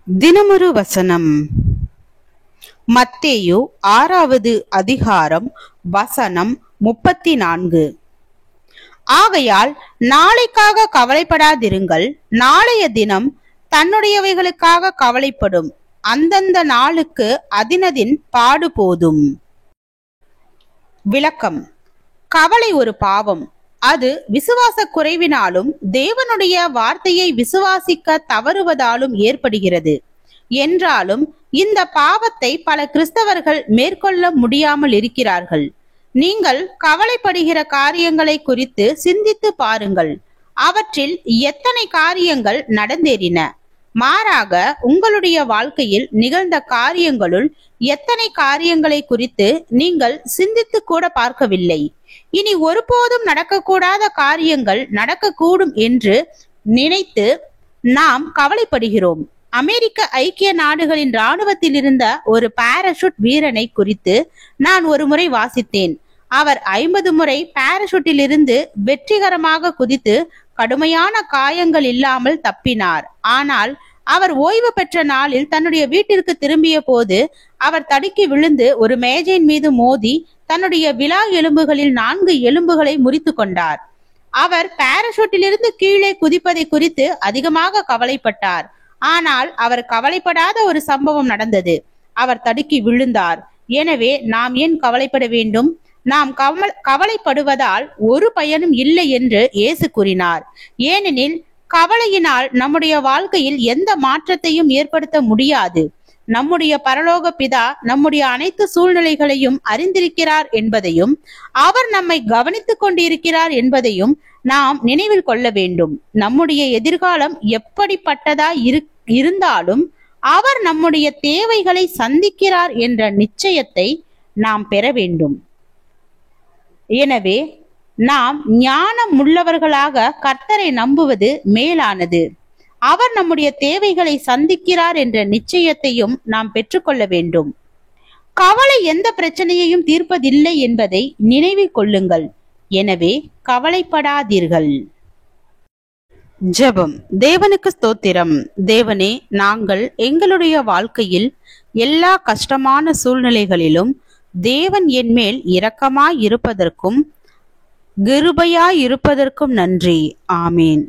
தினமொரு வசனம். மத்தேயு 6வது அதிகாரம் வசனம் 34. ஆகையால் நாளைக்காக கவலைப்படாதிருங்கள், நாளைய தினம் தன்னுடையவைகளுக்காக கவலைப்படும். அந்தந்த நாளுக்கு அதினதின் பாடு போதும். விளக்கம். கவலை ஒரு பாவம். அது விசுவாச குறைவினாலும் தேவனுடைய வார்த்தையை விசுவாசிக்க தவறுவதாலும் ஏற்படுகிறது. என்றாலும் இந்த பாவத்தை பல கிறிஸ்தவர்கள் மேற்கொள்ள முடியாமல் இருக்கிறார்கள். நீங்கள் கவலைப்படுகிற காரியங்களை குறித்து சிந்தித்து பாருங்கள். அவற்றில் எத்தனை காரியங்கள் நடந்தேறின? மாறாக உங்களுடைய வாழ்க்கையில் நிகழ்ந்த காரியங்களுள் எத்தனை காரியங்களை குறித்து நீங்கள் சிந்தித்து கூட பார்க்கவில்லை? இனி ஒருபோதும் நடக்கக்கூடாத காரியங்கள் நடக்கக்கூடும் என்று நினைத்து நாம் கவலைப்படுகிறோம். அமெரிக்க ஐக்கிய நாடுகளின் இராணுவத்தில் இருந்த ஒரு பாராசூட் வீரனை குறித்து நான் ஒரு முறை வாசித்தேன். அவர் 50 முறை பாராசூட்டில் இருந்து வெற்றிகரமாக குதித்து கடுமையான காயங்கள் இல்லாமல் தப்பினார். ஆனால் அவர் ஓய்வு பெற்ற நாளில் தன்னுடைய வீட்டிற்கு திரும்பிய போது அவர் தடுக்கி விழுந்து ஒரு மேஜையின் மீது மோதி தன்னுடைய விலா எலும்புகளில் 4 எலும்புகளை முறித்து கொண்டார். அவர் பாராசூட்டிலிருந்து கீழே குதிப்பதை குறித்து அதிகமாக கவலைப்பட்டார். ஆனால் அவர் கவலைப்படாத ஒரு சம்பவம் நடந்தது. அவர் தடுக்கி விழுந்தார். எனவே நாம் ஏன் கவலைப்பட வேண்டும்? நாம் கவலைப்படுவதால் ஒரு பயனும் இல்லை என்று இயேசு கூறினார். ஏனெனில் கவலையினால் நம்முடைய வாழ்க்கையில் எந்த மாற்றத்தையும் ஏற்படுத்த முடியாது. நம்முடைய பரலோக பிதா நம்முடைய அனைத்து சூழ்நிலைகளையும் அறிந்திருக்கிறார் என்பதையும் அவர் நம்மை கவனித்துக் கொண்டிருக்கிறார் என்பதையும் நாம் நினைவில் கொள்ள வேண்டும். நம்முடைய எதிர்காலம் எப்படிப்பட்டதாய் இருந்தாலும் அவர் நம்முடைய தேவைகளை சந்திக்கிறார் என்ற நிச்சயத்தை நாம் பெற வேண்டும். எனவே நாம் ஞானம் உள்ளவர்களாக கர்த்தரை நம்புவது மேலானது. அவர் நம்முடைய தேவைகளை சந்திக்கிறார் என்ற நிச்சயத்தையும் நாம் பெற்றுக்கொள்ள வேண்டும். கவலை எந்த பிரச்சனையையும் தீர்ப்பதில்லை என்பதை நினைவில் கொள்ளுங்கள். எனவே கவலைப்படாதீர்கள். ஜெபம். தேவனுக்கு ஸ்தோத்திரம். தேவனே, நாங்கள் எங்களுடைய வாழ்க்கையில் எல்லா கஷ்டமான சூழ்நிலைகளிலும் தேவன் என் மேல் இரக்கமாய் இருப்பதற்கும் கிருபையாய் இருப்பதற்கும் நன்றி. ஆமேன்.